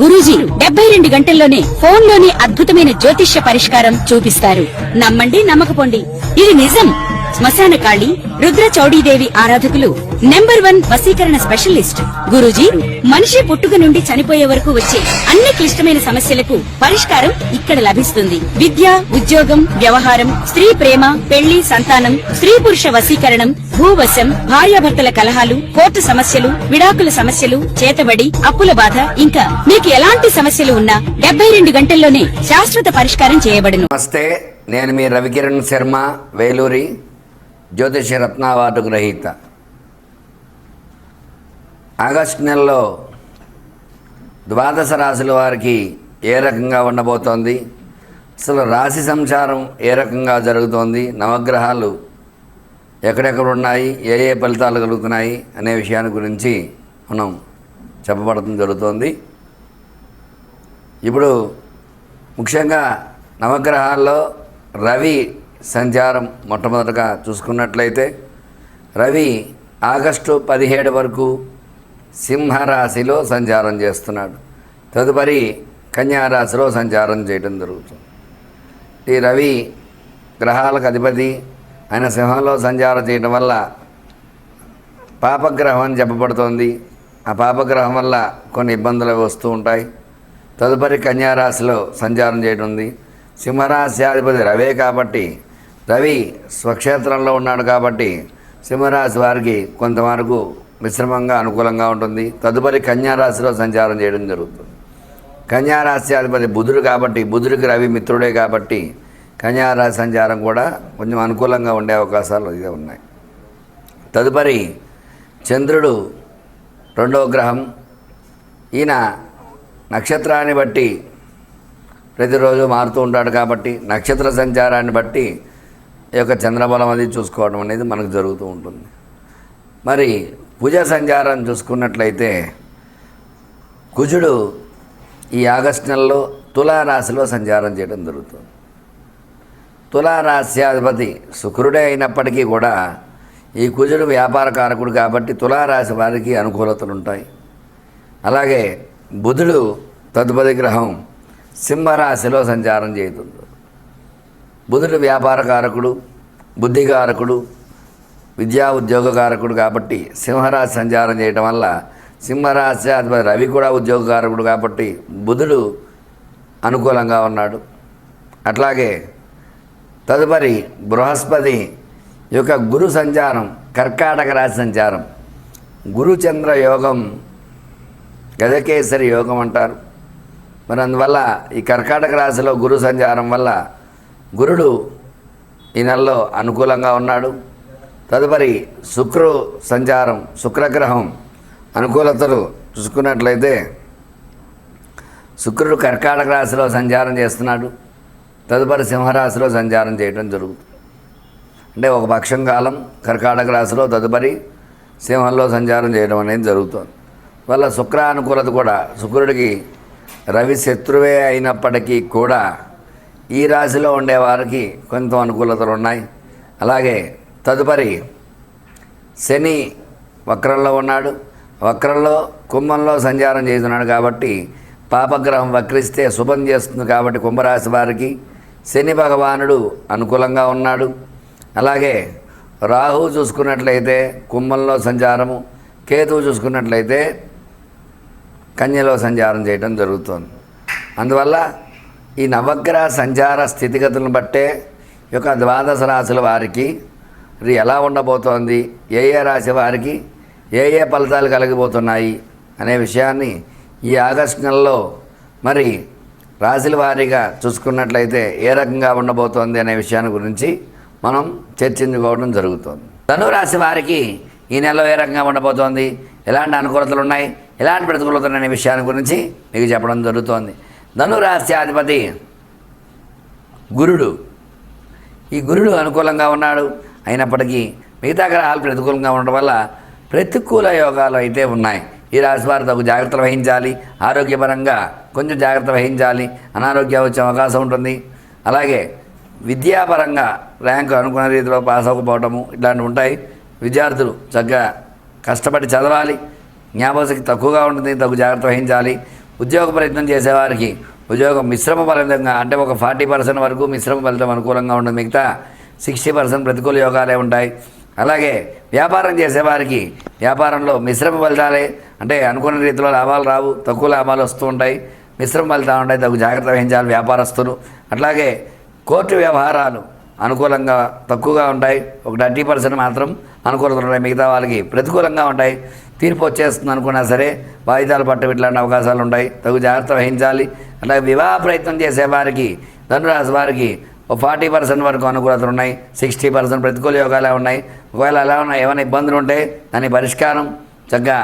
గురూజీ 72 గంటల్లోనే ఫోన్ లోని అద్భుతమైన జ్యోతిష్య పరిష్కారం చూపిస్తారు. నమ్మండి, నమ్మకపోండి, ఇది నిజం. శ్మశాన కాళి రుద్ర చౌడీదేవి ఆరాధకులు నంబర్ 1 వశీకరణ స్పెషలిస్ట్. గురూజీ మనిషి పుట్టుక నుండి చనిపోయే వరకు వచ్చే అన్ని క్లిష్టమైన సమస్యలకు పరిష్కారం ఇక్కడ లభిస్తుంది. విద్య, ఉద్యోగం, వ్యవహారం, స్త్రీ ప్రేమ, పెళ్లి, సంతానం, స్త్రీ పురుష వశీకరణం, భూవశం, భార్యాభర్తల కలహాలు, కోర్టు సమస్యలు, విడాకుల సమస్యలు, చేతబడి, అప్పుల బాధ, ఇంకా మీకు ఎలాంటి సమస్యలు ఉన్నా 72 గంటల్లోనే శాశ్వత పరిష్కారం చేయబడును. నమస్తే, నేను మీ రవికిరణ్ శర్మ, వేలూరి, జ్యోతిష రత్న అవార్డు గ్రహీత. ఆగస్టు నెలలో ద్వాదశ రాశుల వారికి ఏ రకంగా ఉండబోతోంది, అసలు రాశి సంచారం ఏ రకంగా జరుగుతోంది, నవగ్రహాలు ఎక్కడెక్కడ ఉన్నాయి, ఏ ఏ ఫలితాలు కలుగుతున్నాయి అనే విషయాన్ని గురించి మనం చెప్పబడటం జరుగుతోంది. ఇప్పుడు ముఖ్యంగా నవగ్రహాల్లో రవి సంచారం మొట్టమొదటగా చూసుకున్నట్లయితే రవి ఆగస్టు 17 వరకు సింహరాశిలో సంచారం చేస్తున్నాడు. తదుపరి కన్యారాశిలో సంచారం చేయడం జరుగుతుంది. ఈ రవి గ్రహాలకు అధిపతి, ఆయన సింహంలో సంచారం చేయడం వల్ల పాపగ్రహం అని చెప్పబడుతోంది. ఆ పాపగ్రహం వల్ల కొన్ని ఇబ్బందులు వస్తూ ఉంటాయి. తదుపరి కన్యారాశిలో సంచారం చేయడం ఉంది. సింహరాశి అధిపతి రవే కాబట్టి, రవి స్వక్షేత్రంలో ఉన్నాడు కాబట్టి సింహరాశి వారికి కొంతవరకు మిశ్రమంగా అనుకూలంగా ఉంటుంది. తదుపరి కన్యారాశిలో సంచారం చేయడం జరుగుతుంది. కన్యారాశి అధిపతి బుధుడు కాబట్టి, బుధుడికి రవి మిత్రుడే కాబట్టి కన్యారాశి సంచారం కూడా కొంచెం అనుకూలంగా ఉండే అవకాశాలు ఇదే ఉన్నాయి. తదుపరి చంద్రుడు 2వ గ్రహం. ఈయన నక్షత్రాన్ని బట్టి ప్రతిరోజు మారుతూ ఉంటాడు కాబట్టి నక్షత్ర సంచారాన్ని బట్టి ఈ యొక్క చంద్రబలం అది చూసుకోవడం అనేది మనకు జరుగుతూ ఉంటుంది. మరి కుజ సంచారం చూసుకున్నట్లయితే కుజుడు ఈ ఆగస్టు నెలలో తులారాశిలో సంచారం చేయడం జరుగుతుంది. తులారాశ్యాధిపతి శుక్రుడే అయినప్పటికీ కూడా ఈ కుజుడు వ్యాపార కారకుడు కాబట్టి తులారాశి వారికి అనుకూలతలు ఉంటాయి. అలాగే బుధుడు తదుపరి గ్రహం సింహరాశిలో సంచారం చేస్తుంది. బుధుడు వ్యాపారకారకుడు, బుద్ధికారకుడు, విద్యా ఉద్యోగకారకుడు కాబట్టి సింహరాశి సంచారం చేయడం వల్ల సింహరాశి అధిపతి రవి కూడా ఉద్యోగకారకుడు కాబట్టి బుధుడు అనుకూలంగా ఉన్నాడు. అట్లాగే తదుపరి బృహస్పతి యొక్క గురు సంచారం, కర్కాటక రాశి సంచారం, గురుచంద్ర యోగం, గజకేసరి యోగం అంటారు. మరి అందువల్ల ఈ కర్కాటక రాశిలో గురు సంచారం వల్ల గురుడు ఈ నెలలో అనుకూలంగా ఉన్నాడు. తదుపరి శుక్రు సంచారం, శుక్రగ్రహం అనుకూలతలు చూసుకున్నట్లయితే శుక్రుడు కర్కాటక రాశిలో సంచారం చేస్తున్నాడు. తదుపరి సింహరాశిలో సంచారం చేయడం జరుగుతుంది. అంటే ఒక పక్షం కాలం కర్కాటక రాశిలో, తదుపరి సింహంలో సంచారం చేయడం అనేది జరుగుతుంది. వల్ల శుక్ర అనుకూలత కూడా, శుక్రుడికి రవి శత్రువే అయినప్పటికీ కూడా ఈ రాశిలో ఉండేవారికి కొంత అనుకూలతలు ఉన్నాయి. అలాగే తదుపరి శని వక్రంలో ఉన్నాడు. వక్రంలో కుంభంలో సంచారం చేస్తున్నాడు కాబట్టి పాపగ్రహం వక్రిస్తే శుభం చేస్తుంది కాబట్టి కుంభరాశి వారికి శని భగవానుడు అనుకూలంగా ఉన్నాడు. అలాగే రాహు చూసుకున్నట్లయితే కుంభంలో సంచారము, కేతువు చూసుకున్నట్లయితే కన్యలో సంచారం చేయడం జరుగుతుంది. అందువల్ల ఈ నవగ్రహ సంచార స్థితిగతులను బట్టే ఈ యొక్క ద్వాదశ రాశుల వారికి ఎలా ఉండబోతోంది, ఏ ఏ రాశి వారికి ఏ ఏ ఫలితాలు కలిగిపోతున్నాయి అనే విషయాన్ని ఈ ఆగస్టు నెలలో మరి రాశుల వారీగా చూసుకున్నట్లయితే ఏ రకంగా ఉండబోతోంది అనే విషయాన్ని గురించి మనం చర్చించుకోవడం జరుగుతుంది. ధనురాశి వారికి ఈ నెలలో ఏ రకంగా ఉండబోతోంది, ఎలాంటి అనుకూలతలు ఉన్నాయి, ఎలాంటి ప్రతికూలతలు అనే విషయాన్ని గురించి మీకు చెప్పడం జరుగుతోంది. ధనురాశ్యాధిపతి గురుడు. ఈ గురుడు అనుకూలంగా ఉన్నాడు. అయినప్పటికీ మిగతా గ్రహాలు ప్రతికూలంగా ఉండడం వల్ల ప్రతికూల యోగాలు అయితే ఉన్నాయి. ఈ రాశి వారు తగు జాగ్రత్తలు వహించాలి. ఆరోగ్యపరంగా కొంచెం జాగ్రత్త వహించాలి. అనారోగ్యం వచ్చే అవకాశం ఉంటుంది. అలాగే విద్యాపరంగా ర్యాంకు అనుకున్న రీతిలో పాస్ అవ్వకపోవడము ఇట్లాంటివి ఉంటాయి. విద్యార్థులు చక్కగా కష్టపడి చదవాలి. జ్ఞాపకశక్తి తక్కువగా ఉంటుంది, తగు జాగ్రత్త వహించాలి. ఉద్యోగ ప్రయత్నం చేసేవారికి ఉద్యోగం మిశ్రమ ఫలితంగా, అంటే ఒక 40% వరకు మిశ్రమ ఫలితం అనుకూలంగా ఉంటుంది, మిగతా 60% ప్రతికూల యోగాలే ఉంటాయి. అలాగే వ్యాపారం చేసేవారికి వ్యాపారంలో మిశ్రమ ఫలితాలే, అంటే అనుకున్న రీతిలో లాభాలు రావు, తక్కువ లాభాలు వస్తూ ఉంటాయి, మిశ్రమ ఫలితాలు ఉంటాయి, తగు జాగ్రత్త వహించాలి వ్యాపారస్తులు. అట్లాగే కోర్టు వ్యవహారాలు అనుకూలంగా తక్కువగా ఉంటాయి, ఒక 30% మాత్రం అనుకూలతలు ఉంటాయి, మిగతా వాళ్ళకి ప్రతికూలంగా ఉంటాయి. తీర్పు వచ్చేస్తుంది అనుకున్నా సరే వాయిదాలు పట్టు ఇట్లాంటి అవకాశాలు ఉంటాయి, తగు జాగ్రత్త వహించాలి. అలాగే వివాహ ప్రయత్నం చేసేవారికి ధనురాశి వారికి ఒక 40% వరకు అనుకూలతలు ఉన్నాయి, 60% ప్రతికూల యోగాలే ఉన్నాయి. ఒకవేళ అలా ఉన్నాయి ఏమైనా ఇబ్బందులు ఉంటే దాని పరిష్కారం చక్కగా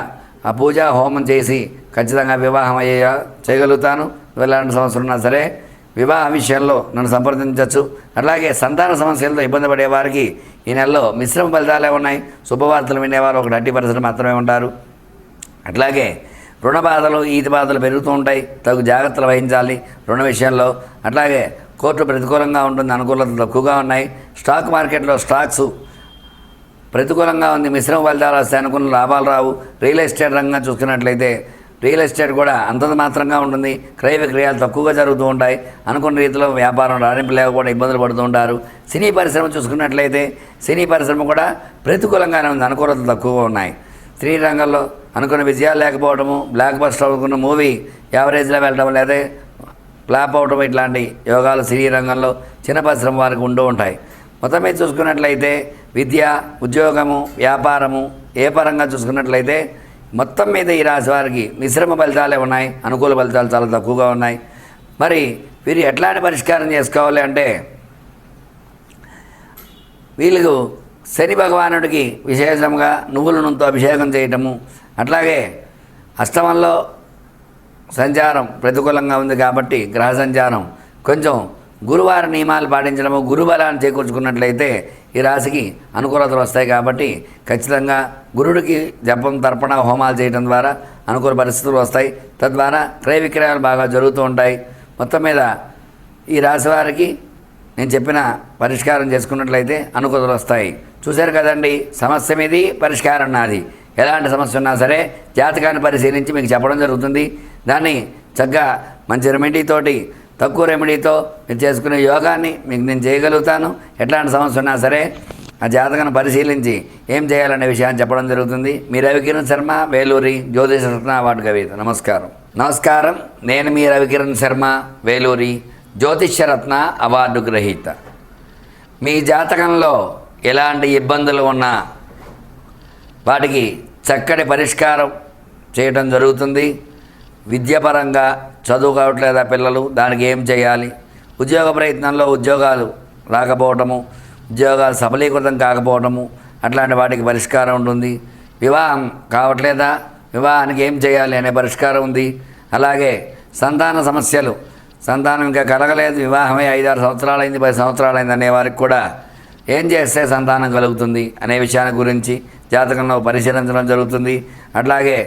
ఆ పూజ హోమం చేసి ఖచ్చితంగా వివాహం చేయగలుగుతాను. ఎలాంటి సమస్యలు ఉన్నా సరే వివాహ విషయంలో నన్ను సంప్రదించవచ్చు. అట్లాగే సంతాన సమస్యలతో ఇబ్బంది పడే వారికి ఈ నెలలో మిశ్రమ ఫలితాలే ఉన్నాయి. శుభవార్తలు వినేవారు ఒక 30% మాత్రమే ఉంటారు. అట్లాగే రుణ బాధలు ఈతి బాధలు పెరుగుతూ ఉంటాయి, తగు జాగ్రత్తలు వహించాలి రుణ విషయంలో. అట్లాగే కోర్టు ప్రతికూలంగా ఉంటుంది, అనుకూలతలు తక్కువగా ఉన్నాయి. స్టాక్ మార్కెట్లో స్టాక్స్ ప్రతికూలంగా ఉంది, మిశ్రమ ఫలితాలు వస్తాయి, అనుకున్న లాభాలు రావు. రియల్ ఎస్టేట్ రంగం చూసుకున్నట్లయితే రియల్ ఎస్టేట్ కూడా అంతంత మాత్రంగా ఉంటుంది, క్రయ విక్రయాలు తక్కువగా జరుగుతూ ఉంటాయి, అనుకున్న రీతిలో వ్యాపారం రాణింపు లేకపోవడం ఇబ్బందులు పడుతూ ఉంటారు. సినీ పరిశ్రమ చూసుకున్నట్లయితే సినీ పరిశ్రమ కూడా ప్రతికూలంగానే ఉంది, అనుకూలతలు తక్కువగా ఉన్నాయి. సినీ రంగంలో అనుకున్న విజయాలు లేకపోవడము, బ్లాక్ బస్టర్ అనుకున్న మూవీ యావరేజ్లో వెళ్ళడం, లేదా ఫ్లాప్ అవడం, ఇట్లాంటి యోగాలు సినీ రంగంలో చిన్న పరిశ్రమ వారికి ఉంటూ ఉంటాయి. మొత్తం మీద చూసుకున్నట్లయితే విద్య, ఉద్యోగము, వ్యాపారము ఏ పరంగా చూసుకున్నట్లయితే మొత్తం మీద ఈ రాశి వారికి మిశ్రమ ఫలితాలే ఉన్నాయి, అనుకూల ఫలితాలు చాలా తక్కువగా ఉన్నాయి. మరి వీరు ఎట్లాంటి పరిష్కారం చేసుకోవాలి అంటే వీళ్ళకు శని భగవానుడికి విశేషంగా నువ్వుల నూనెతో అభిషేకం చేయటము, అట్లాగే అష్టమంలో సంచారం ప్రతికూలంగా ఉంది కాబట్టి గ్రహ సంచారం కొంచెం గురువార నియమాలు పాటించడము, గురుబలాన్ని చేకూర్చుకున్నట్లయితే ఈ రాశికి అనుకూలతలు వస్తాయి. కాబట్టి ఖచ్చితంగా గురుడికి జపం, తర్పణ, హోమాలు చేయడం ద్వారా అనుకూల పరిస్థితులు వస్తాయి. తద్వారా క్రయ విక్రయాలు బాగా జరుగుతూ ఉంటాయి. మొత్తం మీద ఈ రాశి వారికి నేను చెప్పిన పరిష్కారం చేసుకున్నట్లయితే అనుకూలతలు వస్తాయి. చూశారు కదండి, సమస్య మీది, పరిష్కారం నాది. ఎలాంటి సమస్య ఉన్నా సరే జాతకాన్ని పరిశీలించి మీకు చెప్పడం జరుగుతుంది. దాన్ని చక్కగా మంచి రెమెడీతోటి, తక్కువ రెమెడీతో మీరు చేసుకునే యోగాన్ని మీకు నేను చేయగలుగుతాను. ఎట్లాంటి సమస్య ఉన్నా సరే ఆ జాతకాన్ని పరిశీలించి ఏం చేయాలనే విషయాన్ని చెప్పడం జరుగుతుంది. మీ రవికిరణ్ శర్మ, వేలూరి జ్యోతిష రత్న అవార్డు కవిత. నమస్కారం. నేను మీ రవికిరణ్ శర్మ, వేలూరి జ్యోతిష రత్న అవార్డు గ్రహీత. మీ జాతకంలో ఎలాంటి ఇబ్బందులు ఉన్నా వాటికి చక్కటి పరిష్కారం చేయడం జరుగుతుంది. విద్యాపరంగా చదువుకోవట్లేదా పిల్లలు, దానికి ఏం చేయాలి, ఉద్యోగ ప్రయత్నంలో ఉద్యోగాలు రాకపోవటము, ఉద్యోగాలు సఫలీకృతం కాకపోవటము, అట్లాంటి వాటికి పరిష్కారం ఉంటుంది. వివాహం కావట్లేదా, వివాహానికి ఏం చేయాలి అనే పరిష్కారం ఉంది. అలాగే సంతాన సమస్యలు, సంతానం ఇంకా కలగలేదు, వివాహమే 5-6 సంవత్సరాలైంది, 10 సంవత్సరాలైంది అనే వారికి కూడా ఏం చేస్తే సంతానం కలుగుతుంది అనే విషయాన్ని గురించి జాతకంలో పరిశీలించడం జరుగుతుంది. అట్లాగే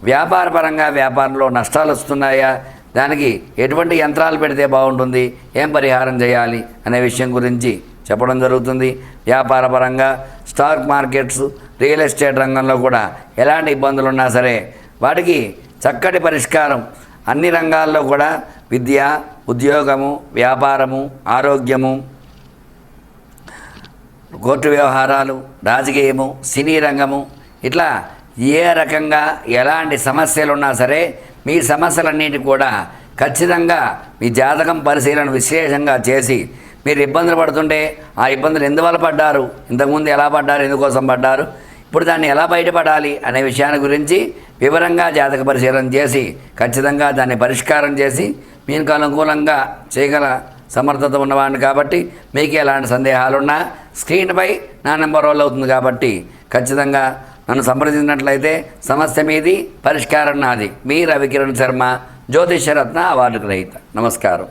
వ్యాపారపరంగా వ్యాపారంలో నష్టాలు వస్తున్నాయా, దానికి ఎటువంటి యంత్రాలు పెడితే బాగుంటుంది, ఏం పరిహారం చేయాలి అనే విషయం గురించి చెప్పడం జరుగుతుంది. వ్యాపారపరంగా స్టాక్ మార్కెట్స్, రియల్ ఎస్టేట్ రంగంలో కూడా ఎలాంటి ఇబ్బందులు ఉన్నా సరే వాటికి చక్కటి పరిష్కారం అన్ని రంగాల్లో కూడా విద్య, ఉద్యోగము, వ్యాపారము, ఆరోగ్యము, కోర్టు వ్యవహారాలు, రాజకీయము, సినీ రంగము, ఇట్లా ఏ రకంగా ఎలాంటి సమస్యలు ఉన్నా సరే మీ సమస్యలన్నిటి కూడా ఖచ్చితంగా మీ జాతకం పరిశీలన విశేషంగా చేసి మీరు ఇబ్బందులు పడుతుంటే ఆ ఇబ్బందులు ఎందువల్ల పడ్డారు, ఇంతకుముందు ఎలా పడ్డారు, ఎందుకోసం పడ్డారు, ఇప్పుడు దాన్ని ఎలా బయటపడాలి అనే విషయాన్ని గురించి వివరంగా జాతక పరిశీలన చేసి ఖచ్చితంగా దాన్ని పరిష్కారం చేసి మీకు అనుకూలంగా చేయగల సమర్థత ఉన్నవాడిని. కాబట్టి మీకు ఎలాంటి సందేహాలున్నా స్క్రీన్పై నా నెంబర్ రోల్ అవుతుంది. కాబట్టి ఖచ్చితంగా నన్ను సంప్రదించినట్లయితే సమస్య మీది, పరిష్కారం నాది. మీ రవికిరణ్ శర్మ, జ్యోతిష రత్న అవార్డు గ్రహీత. నమస్కారం.